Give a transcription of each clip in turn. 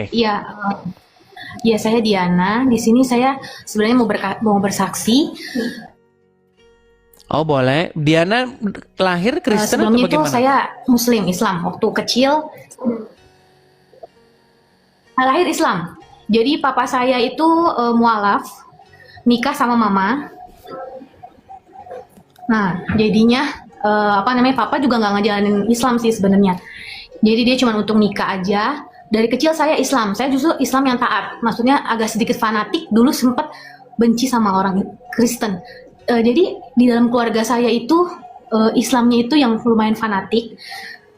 Iya, ya saya Diana. Di sini saya sebenarnya mau bersaksi. Oh boleh. Diana lahir Kristen atau Sebelumnya itu bagaimana? saya Muslim Islam. Waktu kecil saya lahir Islam. Jadi papa saya itu mualaf, nikah sama mama. Nah, jadinya papa juga nggak ngejalanin Islam sih sebenarnya. Jadi dia cuma untuk nikah aja. Dari kecil saya Islam. Saya justru Islam yang taat. Maksudnya agak sedikit fanatik. Dulu sempat benci sama orang Kristen. Jadi di dalam keluarga saya itu Islamnya itu yang lumayan fanatik.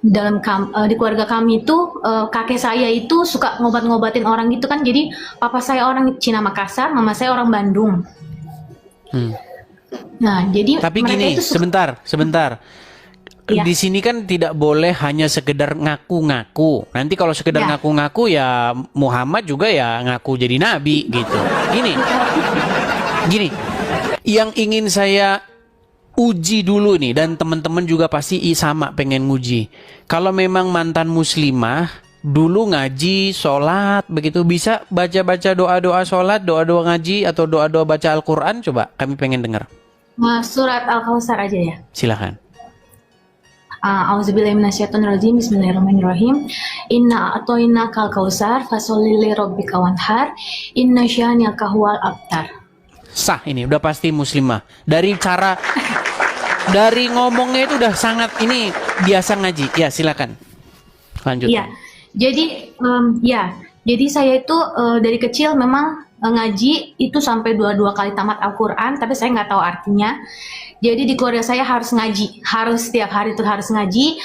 Di keluarga kami itu kakek saya itu suka ngobat-ngobatin orang gitu kan. Jadi papa saya orang Cina Makassar, mama saya orang Bandung. Hmm. Nah, jadi Tapi mereka gini, itu suka. sebentar. Ya, Di sini kan tidak boleh hanya sekedar ngaku-ngaku. Nanti kalau sekedar ya. ngaku-ngaku ya Muhammad juga ya ngaku jadi nabi gitu. Gini, yang ingin saya uji dulu nih, dan teman-teman juga pasti sama pengen nguji. Kalau memang mantan muslimah dulu ngaji, sholat, begitu bisa baca-baca doa-doa sholat, doa-doa ngaji atau doa-doa baca Al-Quran, coba kami pengen dengar. Surat Al-Kausar aja ya. Silahkan. Auzubillahiminasyaitonirrajim. Bismillahirrahmanirrahim. Inna a'toinakal kausar fasholli lirabbika wanhar. Inna syani'aka huwal abtar. Sah, ini udah pasti muslimah. Dari ngomongnya itu udah sangat ini biasa ngaji. Ya silakan lanjut. Iya. Jadi saya itu dari kecil memang ngaji itu sampai dua kali tamat Al-Quran, tapi saya nggak tahu artinya. Jadi di keluarga saya harus ngaji, harus setiap hari itu harus ngaji.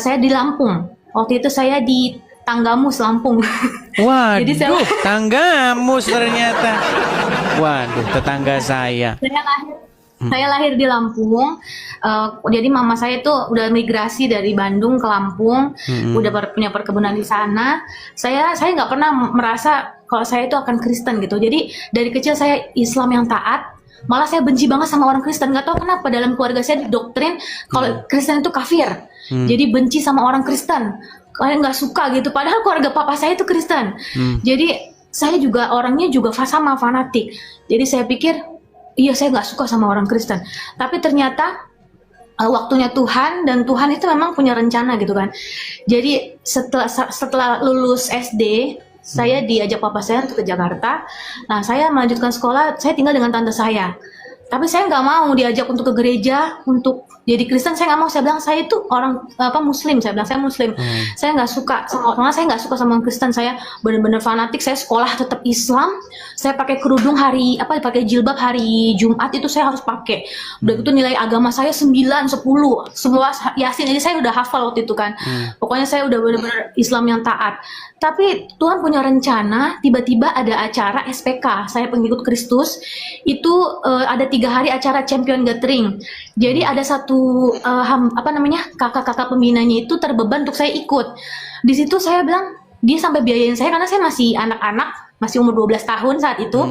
Saya di Lampung. Waktu itu saya di Tanggamus, Lampung. Jadi Waduh, tanggamus ternyata. Waduh, tetangga saya. saya lahir di Lampung. Jadi mama saya itu udah migrasi dari Bandung ke Lampung, udah punya perkebunan di sana. Saya nggak pernah merasa kalau saya itu akan Kristen gitu. Jadi dari kecil saya Islam yang taat. Malah saya benci banget sama orang Kristen. Nggak tahu kenapa dalam keluarga saya didoktrin kalau Kristen itu kafir. Jadi benci sama orang Kristen. Kayak nggak suka gitu. Padahal keluarga papa saya itu Kristen. Jadi saya juga orangnya juga sama fanatik. Jadi saya pikir, iya saya nggak suka sama orang Kristen. Tapi ternyata waktunya Tuhan, dan Tuhan itu memang punya rencana gitu kan. Jadi setelah lulus SD, saya diajak papa saya untuk ke Jakarta. Nah, saya melanjutkan sekolah, saya tinggal dengan tante saya. Tapi saya nggak mau diajak untuk ke gereja, untuk jadi Kristen. Saya nggak mau. Saya bilang saya itu orang Muslim. Saya bilang saya Muslim. Saya nggak suka sama, saya nggak suka sama orang Kristen. Saya benar-benar fanatik. Saya sekolah tetap Islam. Saya pakai kerudung pakai jilbab hari Jumat itu saya harus pakai. Udah itu nilai agama saya 9, 10, semua Yasin. Jadi saya udah hafal waktu itu kan. Pokoknya saya udah benar-benar Islam yang taat. Tapi Tuhan punya rencana, tiba-tiba ada acara SPK, saya pengikut Kristus, itu ada 3 hari acara Champion Gathering. Jadi ada satu kakak-kakak pembinanya itu terbeban untuk saya ikut. Di situ saya bilang, dia sampai biayain saya karena saya masih anak-anak, masih umur 12 tahun saat itu.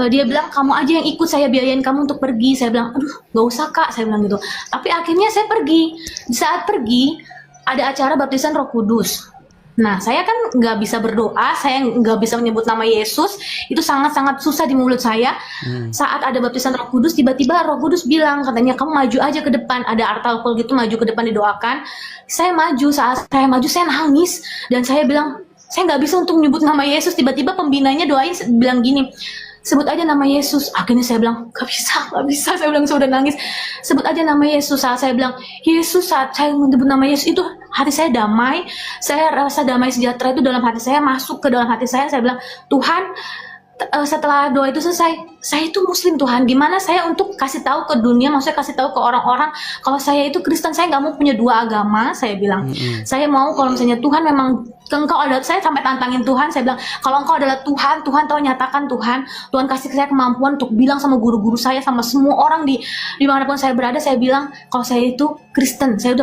Dia bilang, kamu aja yang ikut, saya biayain kamu untuk pergi. Saya bilang, aduh gak usah kak, saya bilang gitu. Tapi akhirnya saya pergi. Di saat pergi, ada acara baptisan Roh Kudus. Nah, saya kan nggak bisa berdoa, saya nggak bisa menyebut nama Yesus, itu sangat-sangat susah di mulut saya. Saat ada baptisan Roh Kudus, tiba-tiba Roh Kudus bilang, katanya kamu maju aja ke depan, ada artalkol gitu, maju ke depan didoakan. Saya maju, saat saya maju saya nangis, dan saya bilang, saya nggak bisa untuk menyebut nama Yesus. Tiba-tiba pembinanya doain, bilang gini, sebut aja nama Yesus. Akhirnya saya bilang, gak bisa. Saya bilang, saya udah nangis. Sebut aja nama Yesus. Saat saya bilang, Yesus, saat saya menyebut nama Yesus, itu hati saya damai. Saya rasa damai sejahtera itu dalam hati saya, masuk ke dalam hati saya. Saya bilang, Tuhan, setelah doa itu selesai, saya itu Muslim Tuhan. Gimana saya untuk kasih tahu ke dunia, maksudnya kasih tahu ke orang-orang kalau saya itu Kristen. Saya nggak mau punya dua agama. Saya bilang, saya mau kalau misalnya Tuhan memang Engkau adalah, saya sampai tantangin Tuhan. Saya bilang, kalau Engkau adalah Tuhan, Tuhan tahu nyatakan Tuhan. Tuhan kasih saya kemampuan untuk bilang sama guru-guru saya, sama semua orang di dimanapun saya berada. Saya bilang kalau saya itu Kristen. Saya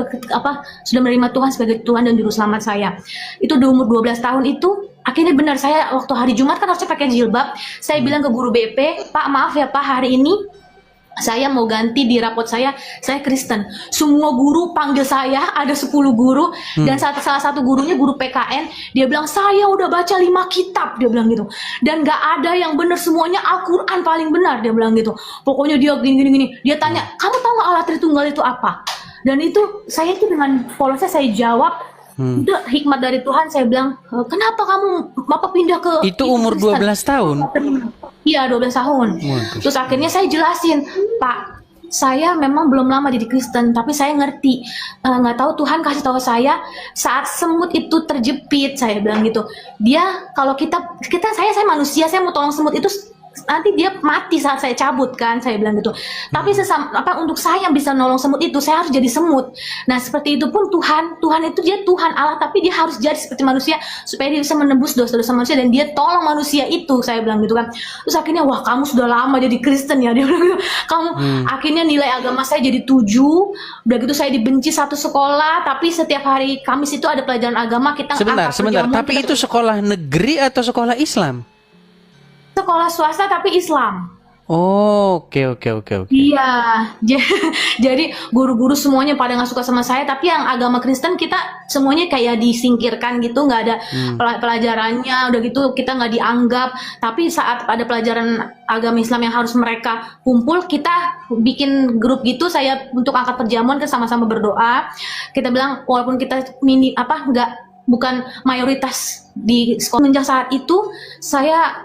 sudah menerima Tuhan sebagai Tuhan dan Juru Selamat saya. Itu di umur 12 tahun itu. Akhirnya benar, saya waktu hari Jumat kan harusnya pakai jilbab. Saya bilang ke guru BP, Pak maaf ya Pak, hari ini saya mau ganti di rapot saya Kristen. Semua guru panggil saya, ada 10 guru, dan salah satu gurunya guru PKN, dia bilang, saya udah baca 5 kitab, dia bilang gitu. Dan gak ada yang benar, semuanya Al-Quran paling benar, dia bilang gitu. Pokoknya dia gini. Dia tanya, kamu tahu gak Allah Tritunggal itu apa? Dan itu, saya itu dengan polosnya saya jawab, itu hikmat dari Tuhan. Saya bilang, kenapa kamu Bapak pindah ke Itu umur Kristen?" 12 tahun. Iya, 12 tahun. Waduh. Terus akhirnya saya jelasin, Pak, saya memang belum lama jadi Kristen, tapi saya ngerti, nggak tahu Tuhan kasih tahu saya saat semut itu terjepit, saya bilang gitu. Dia kalau saya manusia, saya mau tolong semut itu nanti dia mati saat saya cabut kan, saya bilang gitu. Tapi untuk saya bisa nolong semut itu, saya harus jadi semut. Nah seperti itu pun Tuhan itu dia Tuhan Allah, tapi dia harus jadi seperti manusia supaya dia bisa menebus dosa-dosa manusia, dan dia tolong manusia itu, saya bilang gitu kan. Terus akhirnya, wah kamu sudah lama jadi Kristen ya, dia bilang gitu. Kamu akhirnya nilai agama saya jadi 7. Udah gitu saya dibenci satu sekolah, tapi setiap hari Kamis itu ada pelajaran agama, kita Sebentar. angkat perjamuan, Tapi kita itu sekolah negeri atau sekolah Islam? sekolah swasta tapi Islam. Oh, oke. Iya, jadi guru-guru semuanya pada nggak suka sama saya, tapi yang agama Kristen kita semuanya kayak disingkirkan gitu, nggak ada pelajarannya, udah gitu kita nggak dianggap. Tapi saat ada pelajaran agama Islam yang harus mereka kumpul, kita bikin grup gitu, saya untuk angkat perjamuan, kita sama-sama berdoa. Kita bilang walaupun kita bukan mayoritas di sekolah. Sejak saat itu saya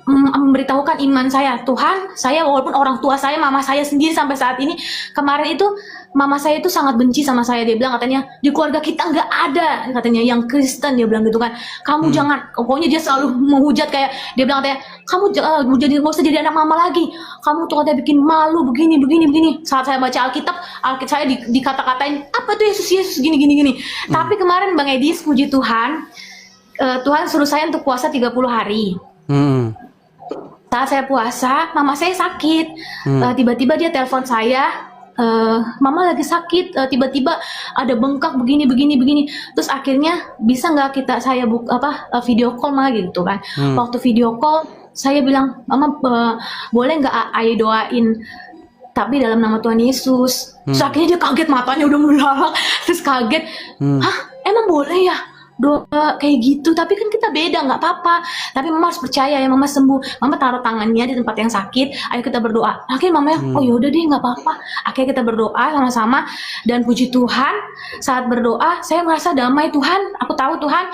memberitahukan iman saya, Tuhan, saya walaupun orang tua saya, mama saya sendiri sampai saat ini, kemarin itu mama saya itu sangat benci sama saya. Dia bilang katanya di keluarga kita nggak ada katanya yang Kristen, dia bilang gitu kan. Kamu jangan, pokoknya dia selalu menghujat, kayak dia bilang katanya kamu nggak usah jadi anak mama lagi, kamu tuh katanya bikin malu begini. Saat saya baca Alkitab saya dikata-katain apa tuh Yesus gini. Tapi kemarin Bang Edis, puji Tuhan, Tuhan suruh saya untuk puasa 30 hari. Saat saya puasa, mama saya sakit. Tiba-tiba dia telepon saya, mama lagi sakit, tiba-tiba ada bengkak begini. Terus akhirnya bisa nggak saya video call mah gitu kan. Waktu video call saya bilang, mama boleh nggak ayah doain tapi dalam nama Tuhan Yesus. Terus akhirnya dia kaget, matanya udah melalak, terus kaget, hah emang boleh ya doa kayak gitu? Tapi kan kita beda, nggak apa-apa, tapi mama harus percaya ya, mama sembuh. Mama taruh tangannya di tempat yang sakit, ayo kita berdoa. Akhirnya mama oh yaudah deh nggak apa-apa. Akhirnya kita berdoa sama-sama, dan puji Tuhan saat berdoa saya merasa damai. Tuhan, aku tahu Tuhan,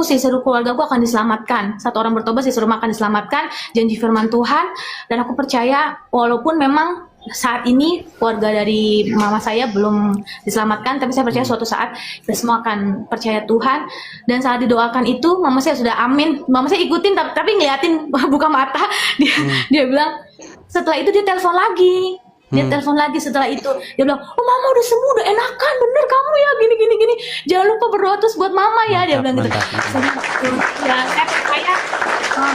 seluruh keluargaku akan diselamatkan. Satu orang bertobat, seluruh rumah akan diselamatkan, janji firman Tuhan. Dan aku percaya walaupun memang saat ini keluarga dari mama saya belum diselamatkan, tapi saya percaya suatu saat kita semua akan percaya Tuhan. Dan saat didoakan itu mama saya sudah amin, mama saya ikutin tapi ngeliatin buka mata. Dia bilang, setelah itu dia telepon lagi. Setelah itu dia bilang, oh mama udah sembuh, udah enakan, bener kamu ya gini, jangan lupa berdoa terus buat mama ya. Dia bilang gitu. Ya saya percaya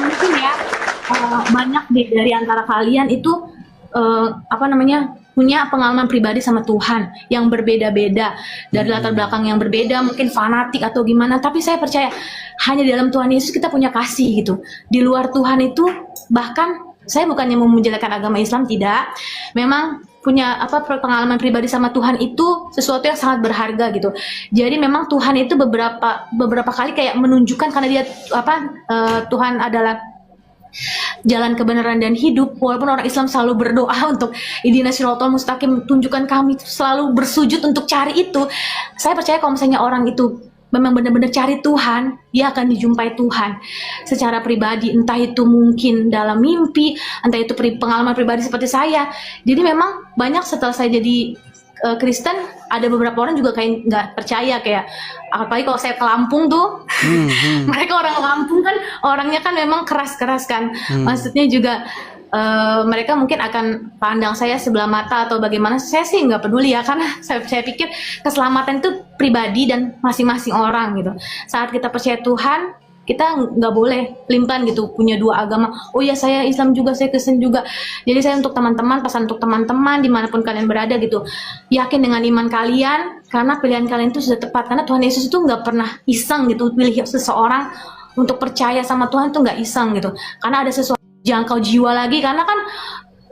mungkin ya banyak dari antara kalian itu punya pengalaman pribadi sama Tuhan yang berbeda-beda, dari latar belakang yang berbeda, mungkin fanatik atau gimana. Tapi saya percaya hanya di dalam Tuhan Yesus kita punya kasih gitu. Di luar Tuhan itu, bahkan saya bukannya mau menjelekkan agama Islam, tidak. Memang punya pengalaman pribadi sama Tuhan itu sesuatu yang sangat berharga gitu. Jadi memang Tuhan itu beberapa kali kayak menunjukkan, karena dia Tuhan adalah jalan kebenaran dan hidup. Walaupun orang Islam selalu berdoa untuk ihdina shiratal mustaqim, tunjukkan kami, selalu bersujud untuk cari itu. Saya percaya kalau misalnya orang itu memang benar-benar cari Tuhan, dia akan dijumpai Tuhan secara pribadi, entah itu mungkin dalam mimpi, entah itu pengalaman pribadi seperti saya. Jadi memang banyak setelah saya jadi Kristen, ada beberapa orang juga kayak nggak percaya, kayak apalagi kalau saya ke Lampung tuh, mereka orang Lampung kan orangnya kan memang keras-keras kan, maksudnya juga mereka mungkin akan pandang saya sebelah mata atau bagaimana. Saya sih nggak peduli ya, karena saya pikir keselamatan itu pribadi dan masing-masing orang gitu. Saat kita percaya Tuhan, kita nggak boleh pelan gitu punya dua agama. Oh ya, saya Islam juga, saya Kristen juga. Jadi saya untuk teman-teman, pesan untuk teman-teman dimanapun kalian berada gitu, yakin dengan iman kalian, karena pilihan kalian itu sudah tepat. Karena Tuhan Yesus itu nggak pernah iseng gitu pilih seseorang untuk percaya sama Tuhan, itu nggak iseng gitu. Karena ada sesuatu jangkau jiwa lagi, karena kan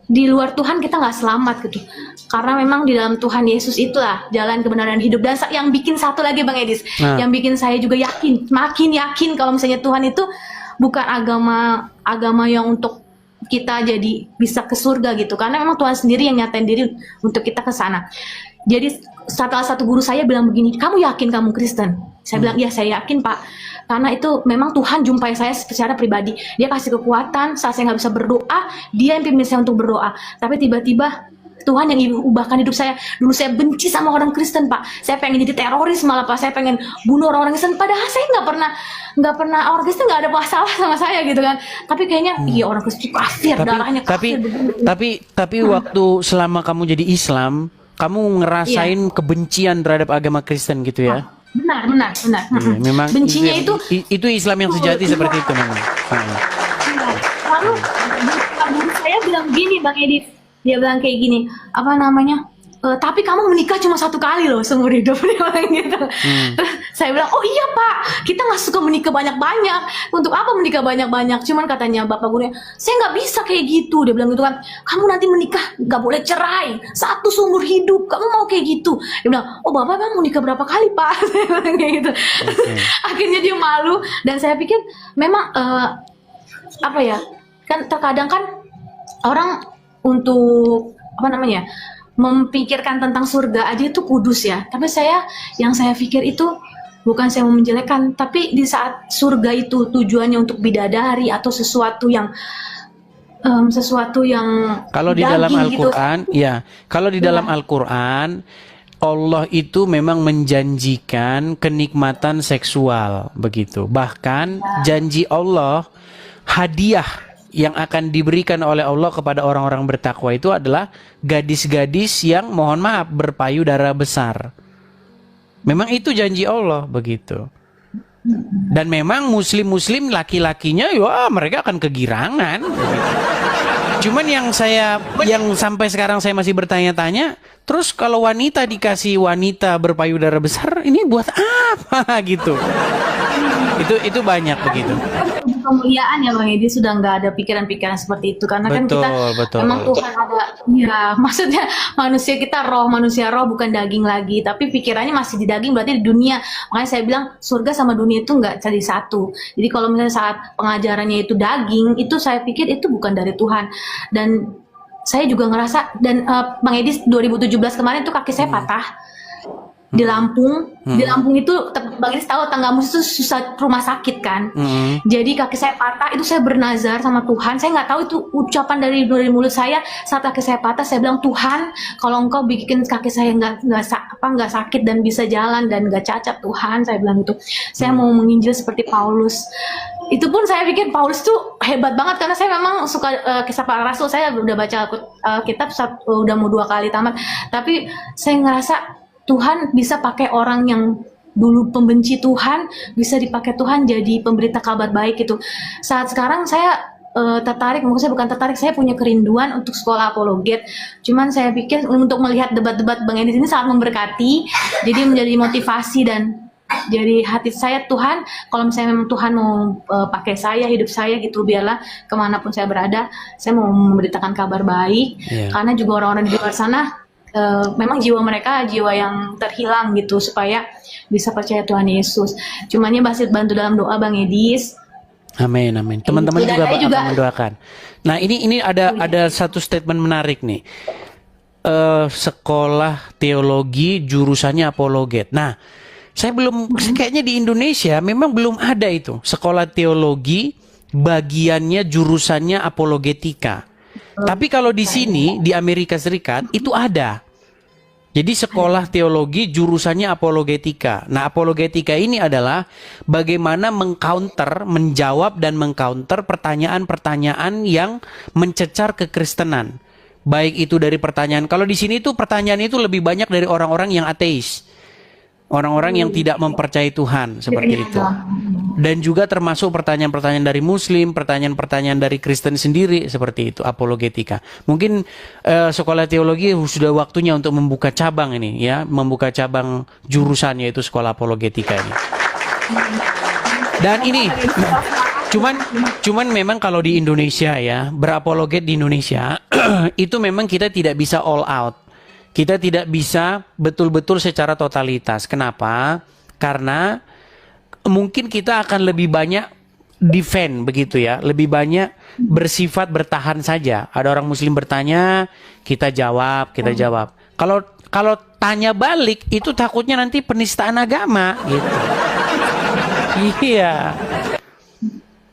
di luar Tuhan kita nggak selamat gitu. Karena memang di dalam Tuhan Yesus itulah jalan kebenaran hidup. Dan yang bikin satu lagi Bang Edis, yang bikin saya juga yakin, makin yakin kalau misalnya Tuhan itu bukan agama yang untuk kita jadi bisa ke surga gitu. Karena memang Tuhan sendiri yang nyatain diri untuk kita ke sana. Jadi salah satu guru saya bilang begini, kamu yakin kamu Kristen? Saya bilang, iya saya yakin Pak. Karena itu memang Tuhan jumpai saya secara pribadi. Dia kasih kekuatan saat saya nggak bisa berdoa, dia yang pimpin saya untuk berdoa. Tapi tiba-tiba Tuhan yang ubahkan hidup saya. Dulu saya benci sama orang Kristen Pak. Saya pengen jadi teroris malah Pak. Saya pengen bunuh orang Kristen. Padahal saya nggak pernah orang Kristen nggak ada masalah sama saya gitu kan. Tapi kayaknya iya orang Kristen kafir, darahnya kafir. Tapi waktu selama kamu jadi Islam, kamu ngerasain kebencian terhadap agama Kristen gitu ya? Benar. Memang bencinya itu Islam yang sejati seperti itu memang. Lalu guru saya bilang gini Bang Edith, dia bilang kayak gini, apa namanya? Tapi kamu menikah cuma 1 kali loh seumur hidup, dia bilang gitu. Saya bilang, oh iya Pak, kita nggak suka menikah banyak-banyak. Untuk apa menikah banyak-banyak? Cuman katanya bapak gurunya, saya nggak bisa kayak gitu. Dia bilang gitu kan, kamu nanti menikah nggak boleh cerai, 1 seumur hidup. Kamu mau kayak gitu? Dia bilang, oh bapak mau nikah berapa kali Pak? Saya bilang kayak gitu. Akhirnya dia malu dan saya pikir memang apa ya? Kan terkadang kan orang untuk apa namanya? Memikirkan tentang surga aja itu kudus ya. Tapi yang saya pikir itu bukan saya mau menjelekkan, tapi di saat surga itu tujuannya untuk bidadari atau sesuatu yang kalau di dalam Al-Qur'an gitu. ya, kalau di dalam Al-Qur'an Allah itu memang menjanjikan kenikmatan seksual begitu. Bahkan janji Allah, hadiah yang akan diberikan oleh Allah kepada orang-orang bertakwa itu adalah gadis-gadis yang mohon maaf berpayudara besar. Memang itu janji Allah begitu. Dan memang muslim-muslim laki-lakinya ya mereka akan kegirangan begitu. Cuman yang sampai sekarang saya masih bertanya-tanya, terus kalau wanita dikasih wanita berpayudara besar, ini buat apa gitu? Itu banyak begitu. Kemuliaan ya Bang Edi, sudah nggak ada pikiran-pikiran seperti itu karena kan kita memang Tuhan ada ya, maksudnya manusia roh bukan daging lagi, tapi pikirannya masih di daging, berarti di dunia. Makanya saya bilang surga sama dunia itu nggak jadi satu. Jadi kalau misalnya saat pengajarannya itu daging, itu saya pikir itu bukan dari Tuhan. Dan saya juga ngerasa, dan Bang Edi 2017 kemarin tuh kaki saya patah di Lampung. Di Lampung itu Bang Edis tahu Tanggamus itu susah rumah sakit kan. Jadi kaki saya patah, itu saya bernazar sama Tuhan. Saya nggak tahu itu ucapan dari mulut saya. Saat kaki saya patah, saya bilang, Tuhan, kalau Engkau bikin kaki saya nggak sakit dan bisa jalan dan nggak cacat, Tuhan, saya bilang itu. Saya mau menginjil seperti Paulus. Itu pun saya pikir Paulus tuh hebat banget karena saya memang suka kisah para rasul. Saya udah baca kitab udah mau 2 kali tamat. Tapi saya ngerasa Tuhan bisa pakai orang yang dulu pembenci Tuhan, bisa dipakai Tuhan jadi pemberita kabar baik itu. Saat sekarang saya tertarik, mungkin saya bukan tertarik, saya punya kerinduan untuk sekolah apologet. Cuman saya pikir untuk melihat debat-debat Bang Edis ini sangat memberkati, jadi menjadi motivasi dan jadi hati saya, Tuhan, kalau misalnya memang Tuhan mau pakai saya, hidup saya gitu, biarlah kemanapun saya berada, saya mau memberitakan kabar baik. Karena juga orang-orang di luar sana memang jiwa mereka jiwa yang terhilang gitu, supaya bisa percaya Tuhan Yesus. Cumannya masih bantu dalam doa Bang Edis. Amin. Teman-teman juga akan mendoakan. Nah ini ada satu statement menarik nih. Sekolah teologi jurusannya apologet. Nah saya kayaknya di Indonesia memang belum ada itu sekolah teologi bagiannya jurusannya apologetika. Tapi kalau di sini di Amerika Serikat itu ada. Jadi sekolah teologi jurusannya apologetika. Nah, apologetika ini adalah bagaimana menjawab dan mengcounter pertanyaan-pertanyaan yang mencecar kekristenan. Baik itu dari pertanyaan, kalau di sini tuh pertanyaan itu lebih banyak dari orang-orang yang ateis. Orang-orang yang tidak mempercayai Tuhan seperti itu. Dan juga termasuk pertanyaan-pertanyaan dari Muslim, pertanyaan-pertanyaan dari Kristen sendiri seperti itu, apologetika. Mungkin sekolah teologi sudah waktunya untuk membuka cabang ini ya, membuka cabang jurusannya itu sekolah apologetika ini. Dan ini Cuman memang kalau di Indonesia ya, berapologet di Indonesia itu memang kita tidak bisa all out. Kita tidak bisa betul-betul secara totalitas. Kenapa? Karena mungkin kita akan lebih banyak defend begitu ya, lebih banyak bersifat bertahan saja. Ada orang muslim bertanya, kita jawab. Kalau kalau tanya balik itu takutnya nanti penistaan agama gitu. Iya.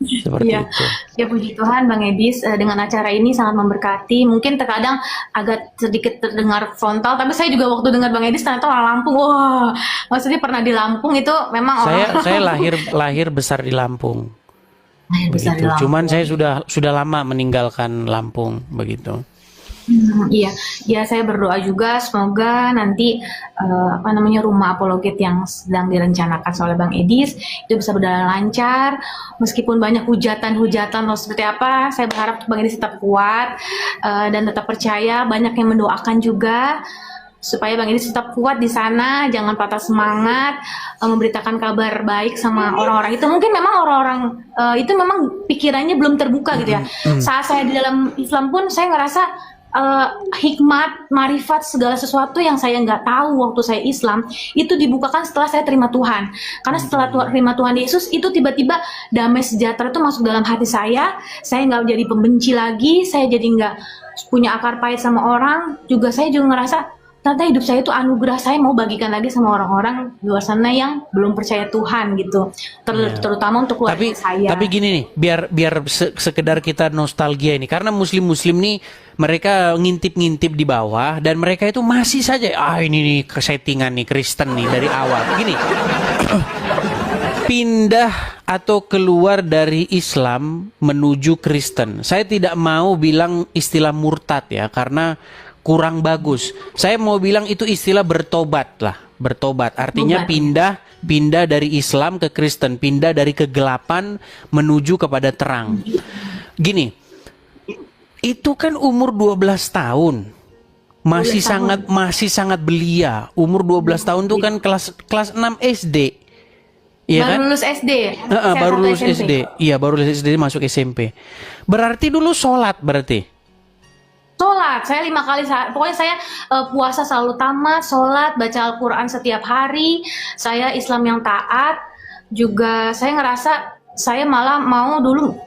Seperti Iya, itu. ya puji Tuhan Bang Edis, dengan acara ini sangat memberkati. Mungkin terkadang agak sedikit terdengar frontal, tapi saya juga waktu dengar Bang Edis ternyata orang Lampung. Wah, maksudnya pernah di Lampung itu memang orang Saya lahir besar di Lampung. lahir besar di Begitu. Lampung. Cuman saya sudah lama meninggalkan Lampung begitu. Iya, ya saya berdoa juga semoga nanti rumah apologet yang sedang direncanakan oleh Bang Edis itu bisa berjalan lancar meskipun banyak hujatan-hujatan atau seperti apa. Saya berharap Bang Edis tetap kuat dan tetap percaya. Banyak yang mendoakan juga supaya Bang Edis tetap kuat di sana, jangan patah semangat, memberitakan kabar baik sama orang-orang itu. Mungkin memang orang-orang itu memang pikirannya belum terbuka gitu ya. Saat saya di dalam Islam pun saya ngerasa hikmat, marifat, segala sesuatu yang saya nggak tahu waktu saya Islam itu dibukakan setelah saya terima Tuhan. Karena setelah terima Tuhan Yesus itu tiba-tiba damai sejahtera itu masuk dalam hati saya nggak jadi pembenci lagi, saya jadi nggak punya akar pahit sama orang. Juga saya juga ngerasa ternyata hidup saya itu anugerah, saya mau bagikan lagi sama orang-orang di luar sana yang belum percaya Tuhan gitu. Terutama untuk keluarga saya. Tapi gini nih, biar sekedar kita nostalgia ini, karena muslim nih mereka ngintip-ngintip di bawah dan mereka itu masih saja ini nih kesettingan nih Kristen nih dari awal. Gini. Pindah atau keluar dari Islam menuju Kristen. Saya tidak mau bilang istilah murtad ya, karena kurang bagus. Saya mau bilang itu istilah bertobat lah. Bertobat artinya pindah dari Islam ke Kristen, pindah dari kegelapan menuju kepada terang. Gini, itu kan umur 12 tahun. Masih sangat belia. Umur 12 tahun itu kan kelas 6 SD. Iya baru kan? lulus SD. Baru lulus SMP. SD. Iya, baru lulus SD masuk SMP. Berarti dulu sholat berarti. Sholat, saya 5 kali, pokoknya saya puasa selalu tamat, sholat, baca Al-Quran setiap hari, saya Islam yang taat, juga saya ngerasa saya malah mau dulu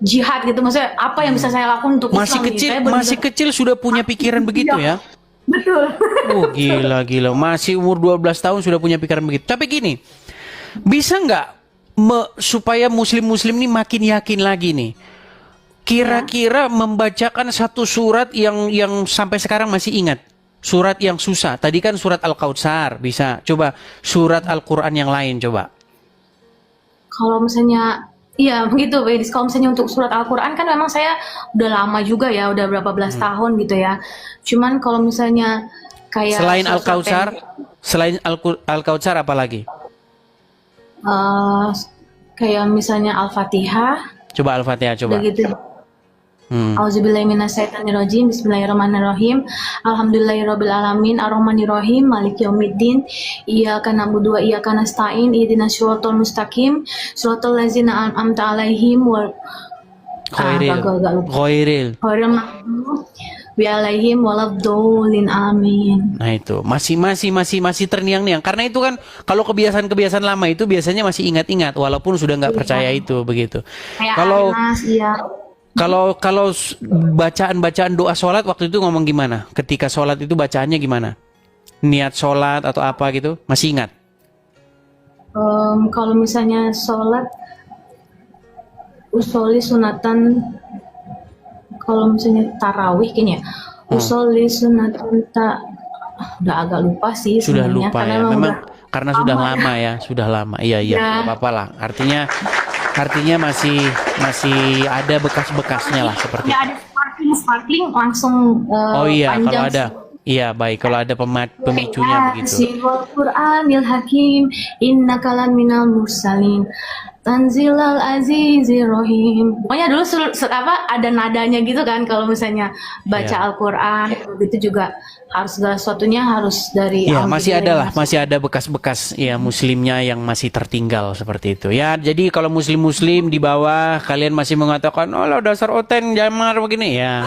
jihad gitu, maksudnya apa yang bisa saya lakukan untuk Masih Islam kecil, ini. masih kecil sudah punya pikiran begitu ya? Betul. Oh gila, masih umur 12 tahun sudah punya pikiran begitu. Tapi gini, bisa nggak supaya muslim-muslim ini makin yakin lagi nih? Kira-kira membacakan satu surat yang sampai sekarang masih ingat. Surat yang susah. Tadi kan surat Al-Kautsar bisa. Coba surat Al-Quran yang lain coba. Kalau misalnya, iya begitu, kalau misalnya untuk surat Al-Quran kan memang saya udah lama juga ya, udah berapa belas tahun gitu ya. Cuman kalau misalnya kayak selain Al-Kautsar, selain Al-Kautsar apa lagi? Kayak misalnya Al-Fatihah. Coba Al-Fatihah coba. Begitu. Auzubillahiminasyaitonirrajim. Bismillahirrahmanirrahim. Alhamdulillahirabbil alamin arrahmanirrahim maliki yaumiddin. Iyyaka na'budu wa iyyaka nasta'in. Ihdinas shiratal mustaqim. Shiratal ladzina an'amta 'alaihim wal Ghairil bi 'alaihim waladdallin amin. Nah itu masih terngiang-niang karena itu kan kalau kebiasaan lama itu biasanya masih ingat-ingat walaupun sudah nggak percaya itu begitu. Kalau bacaan doa sholat waktu itu ngomong gimana? Ketika sholat itu bacaannya gimana? Niat sholat atau apa gitu? Masih ingat? Kalau misalnya sholat usoli sunatan, kalau misalnya tarawih kayaknya usoli sunatan udah agak lupa sih sudah sebenarnya, lupa karena ya memang karena sudah lama lama ya sudah lama iya nggak apa-apa lah artinya masih ada bekas-bekasnya lah seperti ya, ada sparkling langsung oh iya panjang. kalau ada iya baik kalau ada pemicunya begitu. Qur'anil hakim innaka minal mursalin. Tanzilal Azizir Rahim. Pokoknya dulu ada nadanya gitu kan kalau misalnya baca Ya. Al-Qur'an itu juga harus segala sesuatunya harus dari Ya, masih ada lah, Auzubillahi masih ada bekas-bekas ya muslimnya yang masih tertinggal seperti itu. Ya, jadi kalau muslim-muslim di bawah kalian masih mengatakan, "Oh, lah dasar oten jamar begini." Ya.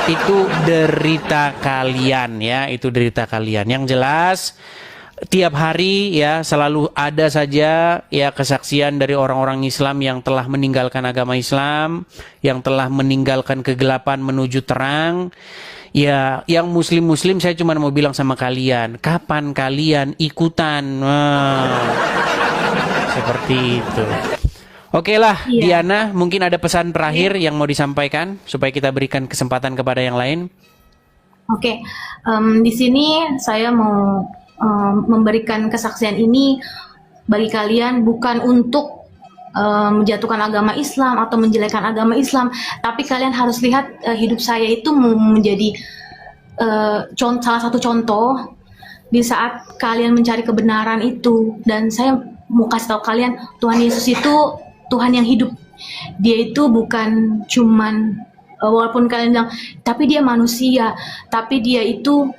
Itu derita kalian ya, itu derita kalian. Yang jelas tiap hari ya selalu ada saja ya kesaksian dari orang-orang Islam yang telah meninggalkan agama Islam, yang telah meninggalkan kegelapan menuju terang. Ya, yang muslim-muslim saya cuma mau bilang sama kalian, kapan kalian ikutan? Wah, seperti itu. Oke lah, Iya. Diana, mungkin ada pesan terakhir yang mau disampaikan supaya kita berikan kesempatan kepada yang lain. Oke, di sini saya mau memberikan kesaksian ini bagi kalian bukan untuk menjatuhkan agama Islam atau menjelekkan agama Islam, tapi kalian harus lihat hidup saya itu menjadi salah satu contoh di saat kalian mencari kebenaran itu. Dan saya mau kasih tahu kalian, Tuhan Yesus itu Tuhan yang hidup. Dia itu bukan cuman walaupun kalian bilang tapi dia manusia, tapi dia itu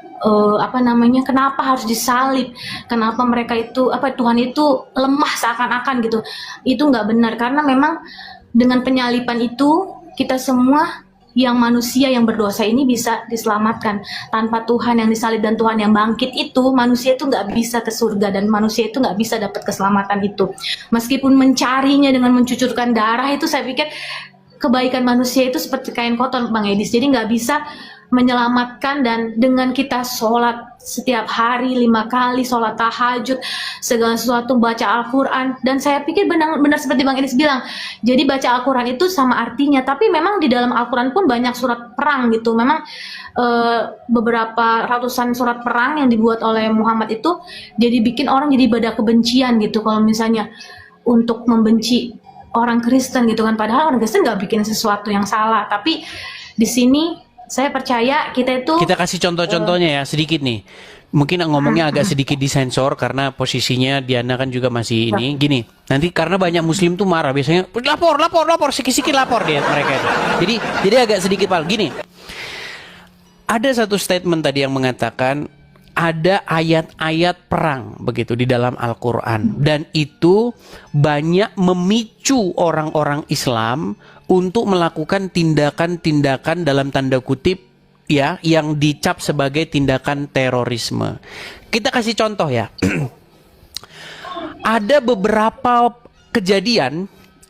kenapa harus disalib, kenapa mereka itu Tuhan itu lemah seakan-akan gitu. Itu nggak benar, karena memang dengan penyaliban itu kita semua yang manusia yang berdosa ini bisa diselamatkan. Tanpa Tuhan yang disalib dan Tuhan yang bangkit itu, manusia itu nggak bisa ke surga dan manusia itu nggak bisa dapat keselamatan itu. Meskipun mencarinya dengan mencucurkan darah itu, saya pikir kebaikan manusia itu seperti kain kotor, Bang Edis. Jadi nggak bisa menyelamatkan. Dan dengan kita sholat setiap hari 5 kali, sholat tahajud, segala sesuatu, baca Al-Quran, dan saya pikir benar seperti Bang Edis bilang, jadi baca Al-Quran itu sama artinya. Tapi memang di dalam Al-Quran pun banyak surat perang gitu. Memang beberapa ratusan surat perang yang dibuat oleh Muhammad itu jadi bikin orang jadi pada kebencian gitu. Kalau misalnya untuk membenci orang Kristen gitu kan, padahal orang Kristen nggak bikin sesuatu yang salah. Tapi di sini saya percaya kita itu Kita kasih contoh-contohnya ya sedikit nih. Mungkin ngomongnya agak sedikit disensor karena posisinya Diana kan juga masih ini. Gini, nanti karena banyak muslim tuh marah biasanya lapor, sikit-sikit lapor dia mereka itu. Jadi agak sedikit pal. Gini, ada satu statement tadi yang mengatakan ada ayat-ayat perang begitu di dalam Al-Quran, dan itu banyak memicu orang-orang Islam untuk melakukan tindakan-tindakan dalam tanda kutip ya yang dicap sebagai tindakan terorisme. Kita kasih contoh ya. Ada beberapa kejadian,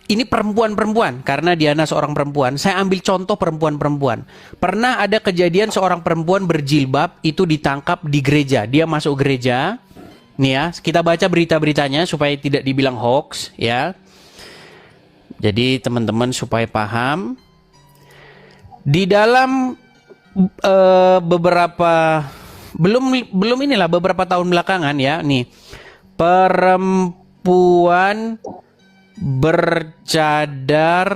ini perempuan-perempuan, karena Diana seorang perempuan, saya ambil contoh perempuan-perempuan. Pernah ada kejadian seorang perempuan berjilbab itu ditangkap di gereja. Dia masuk gereja, nih ya, kita baca berita-beritanya supaya tidak dibilang hoax ya. Jadi teman-teman supaya paham, di dalam beberapa beberapa tahun belakangan ya, nih perempuan bercadar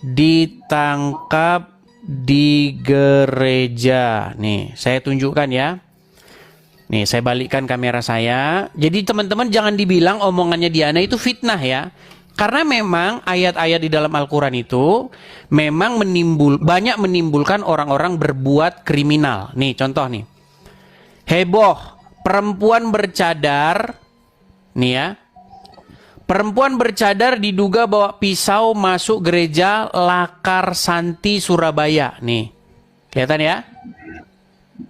ditangkap di gereja. Nih, saya tunjukkan ya. Nih, saya balikkan kamera saya. Jadi teman-teman jangan dibilang omongannya Diana itu fitnah ya. Karena memang ayat-ayat di dalam Al-Quran itu memang banyak menimbulkan orang-orang berbuat kriminal. Nih, contoh nih. Heboh, perempuan bercadar, nih ya. Perempuan bercadar diduga bawa pisau masuk gereja Lakar Santi Surabaya. Nih, kelihatan ya?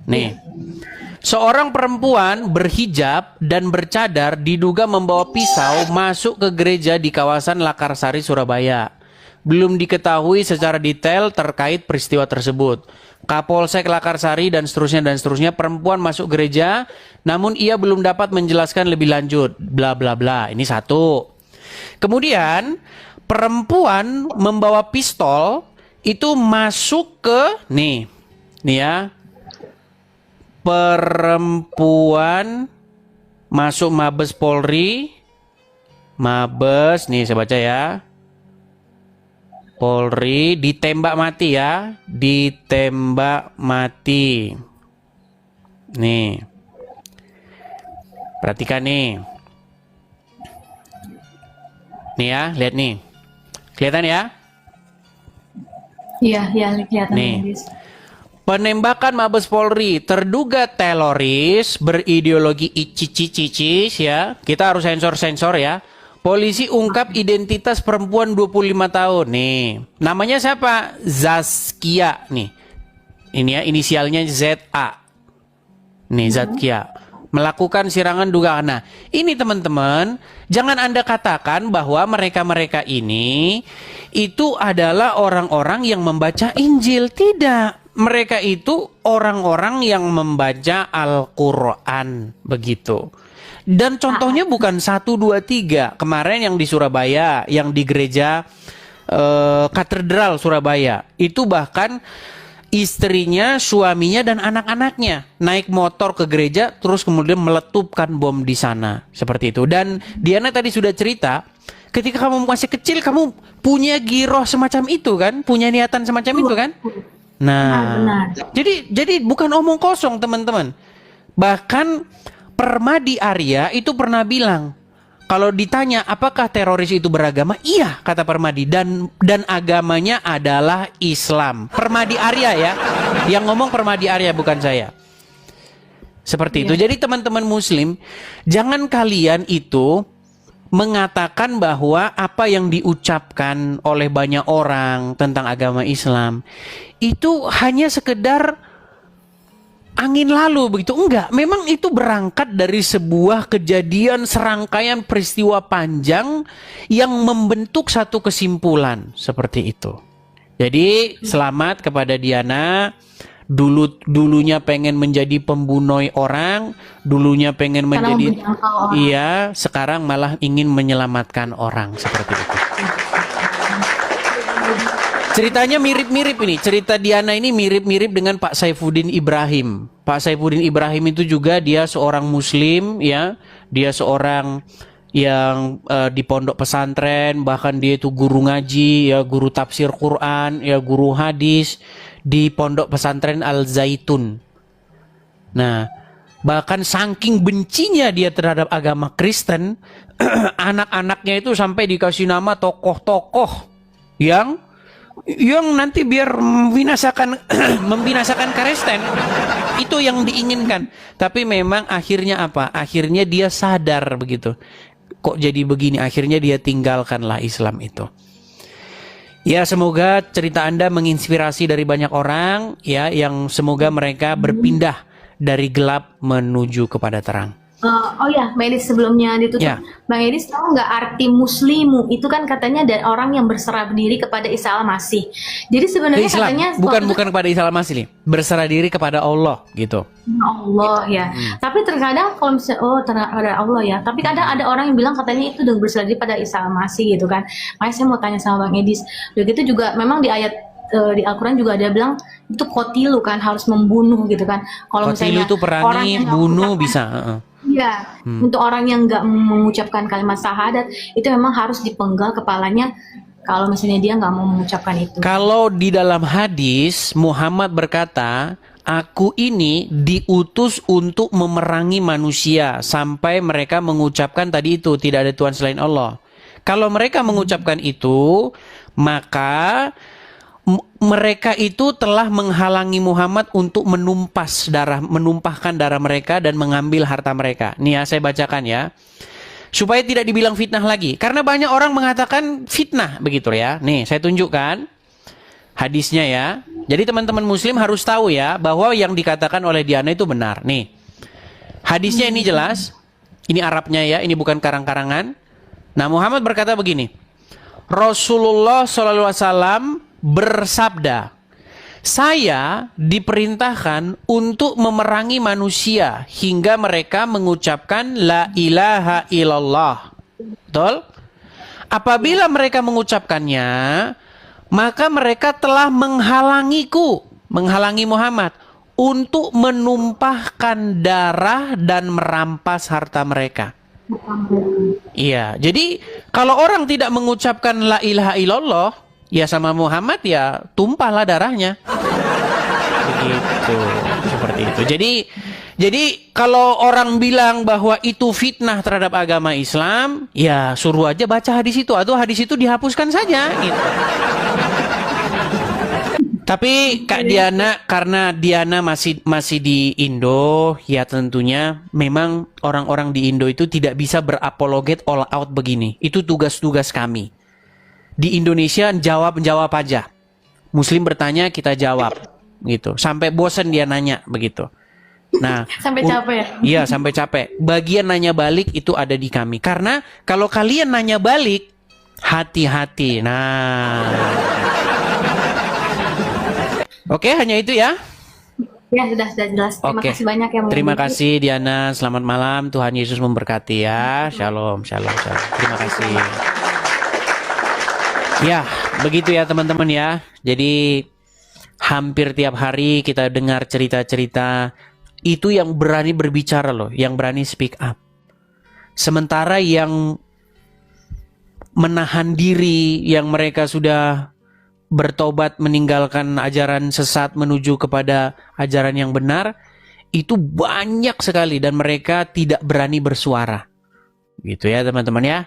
Nih, seorang perempuan berhijab dan bercadar diduga membawa pisau masuk ke gereja di kawasan Lakarsari Surabaya. Belum diketahui secara detail terkait peristiwa tersebut. Kapolsek Lakarsari dan seterusnya perempuan masuk gereja, namun ia belum dapat menjelaskan lebih lanjut. Bla bla bla. Ini satu. Kemudian perempuan membawa pistol itu masuk ke nih ya. Perempuan masuk Mabes Polri. Mabes, nih saya baca ya. Polri ditembak mati ya, ditembak mati. Nih. Perhatikan nih. Nih ya, lihat nih. Kelihatan ya? Iya, iya kelihatan Nih. medis. Penembakan Mabes Polri, terduga teroris berideologi ICICICIS ya. Kita harus sensor-sensor ya. Polisi ungkap identitas perempuan 25 tahun. Nih, namanya siapa? Zaskia nih. Ini ya, inisialnya ZA. Nih, Zaskia. Melakukan serangan dugaan. Nah, ini teman-teman, jangan Anda katakan bahwa mereka-mereka ini itu adalah orang-orang yang membaca Injil. Tidak. Mereka itu orang-orang yang membaca Al-Quran. Begitu. Dan contohnya bukan 1, 2, 3. Kemarin yang di Surabaya, yang di gereja Katedral Surabaya. Itu bahkan istrinya, suaminya, dan anak-anaknya naik motor ke gereja, terus kemudian meletupkan bom di sana. Seperti itu. Dan Diana tadi sudah cerita, ketika kamu masih kecil, kamu punya giroh semacam itu kan? Punya niatan semacam itu kan? Nah, jadi bukan omong kosong teman-teman. Bahkan Permadi Arya itu pernah bilang, kalau ditanya apakah teroris itu beragama, iya kata Permadi, dan agamanya adalah Islam. Permadi Arya ya, yang ngomong Permadi Arya bukan saya. Seperti itu. Jadi teman-teman Muslim, jangan kalian itu mengatakan bahwa apa yang diucapkan oleh banyak orang tentang agama Islam itu hanya sekedar angin lalu begitu. Enggak, memang itu berangkat dari sebuah kejadian, serangkaian peristiwa panjang yang membentuk satu kesimpulan seperti itu. Jadi selamat kepada Diana. Dulunya pengen menjadi pembunuh orang, dulunya pengen menjadi iya, sekarang malah ingin menyelamatkan orang seperti itu. Ceritanya mirip-mirip ini. Cerita Diana ini mirip-mirip dengan Pak Saifuddin Ibrahim. Pak Saifuddin Ibrahim itu juga dia seorang Muslim ya. Dia seorang yang di pondok pesantren, bahkan dia itu guru ngaji ya, guru tafsir Quran ya, guru hadis di pondok pesantren Al Zaitun. Nah, bahkan saking bencinya dia terhadap agama Kristen, anak-anaknya itu sampai dikasih nama tokoh-tokoh yang nanti biar membinasakan Kristen. Itu yang diinginkan. Tapi memang akhirnya apa? Akhirnya dia sadar begitu. Kok jadi begini? Akhirnya dia tinggalkanlah Islam itu. Ya, semoga cerita Anda menginspirasi dari banyak orang ya, yang semoga mereka berpindah dari gelap menuju kepada terang. Oh ya, Mbak Edis, sebelumnya ditutup, Ya. Bang Edis tahu nggak arti muslimu? Itu kan katanya dari orang yang berserah diri kepada Isa Al-Masih. Jadi sebenarnya Islam, katanya bukan kepada Isa Al-Masih nih. Berserah diri kepada Allah gitu. Allah ya. Tapi terkadang kalau misalnya terhadap Allah ya. Tapi kadang ada orang yang bilang katanya itu udah berserah diri pada Isa Al-Masih gitu kan. Makanya saya mau tanya sama Bang Edis. Begitu juga memang di ayat di Al-Quran juga ada bilang itu kotilu kan, harus membunuh gitu kan. Kalau Kotilu misalnya itu perangi, bunuh bisa. Iya, untuk orang yang nggak mengucapkan kalimat syahadat itu memang harus dipenggal kepalanya kalau misalnya dia nggak mau mengucapkan itu. Kalau di dalam hadis Muhammad berkata, aku ini diutus untuk memerangi manusia sampai mereka mengucapkan tadi itu tidak ada Tuhan selain Allah. Kalau mereka mengucapkan itu, maka mereka itu telah menghalangi Muhammad untuk menumpahkan darah mereka dan mengambil harta mereka. Nih ya, saya bacakan ya. Supaya tidak dibilang fitnah lagi. Karena banyak orang mengatakan fitnah begitu ya. Nih, saya tunjukkan hadisnya ya. Jadi teman-teman Muslim harus tahu ya bahwa yang dikatakan oleh Diana itu benar. Nih, hadisnya ini jelas. Ini Arabnya ya, ini bukan karang-karangan. Nah, Muhammad berkata begini. Rasulullah SAW bersabda, saya diperintahkan untuk memerangi manusia hingga mereka mengucapkan la ilaha illallah. Betul? Apabila mereka mengucapkannya, maka mereka telah menghalangi Muhammad untuk menumpahkan darah dan merampas harta mereka. Iya, jadi kalau orang tidak mengucapkan la ilaha illallah, ya sama Muhammad ya tumpahlah darahnya. Begitu, seperti itu. Jadi Jadi kalau orang bilang bahwa itu fitnah terhadap agama Islam, ya suruh aja baca hadis itu atau hadis itu dihapuskan saja gitu. Tapi Kak Diana, karena Diana masih di Indo, ya tentunya memang orang-orang di Indo itu tidak bisa berapologet all out begini. Itu tugas-tugas kami. Di Indonesia jawab aja. Muslim bertanya, kita jawab gitu. Sampai bosan dia nanya begitu. Nah, Sampai capek. iya, sampai capek. Bagian nanya balik itu ada di kami. Karena kalau kalian nanya balik, hati-hati. Nah. Oke, hanya itu ya. Ya, sudah jelas. Terima Oke. kasih banyak ya. Terima kasih Diana. Selamat malam. Tuhan Yesus memberkati ya. Shalom, shalom, shalom. Terima kasih. Ya, begitu ya teman-teman ya. Jadi hampir tiap hari kita dengar cerita-cerita. Itu yang berani berbicara loh, yang berani speak up. Sementara yang menahan diri, yang mereka sudah bertobat meninggalkan ajaran sesat menuju kepada ajaran yang benar, itu banyak sekali dan mereka tidak berani bersuara. Gitu ya teman-teman ya.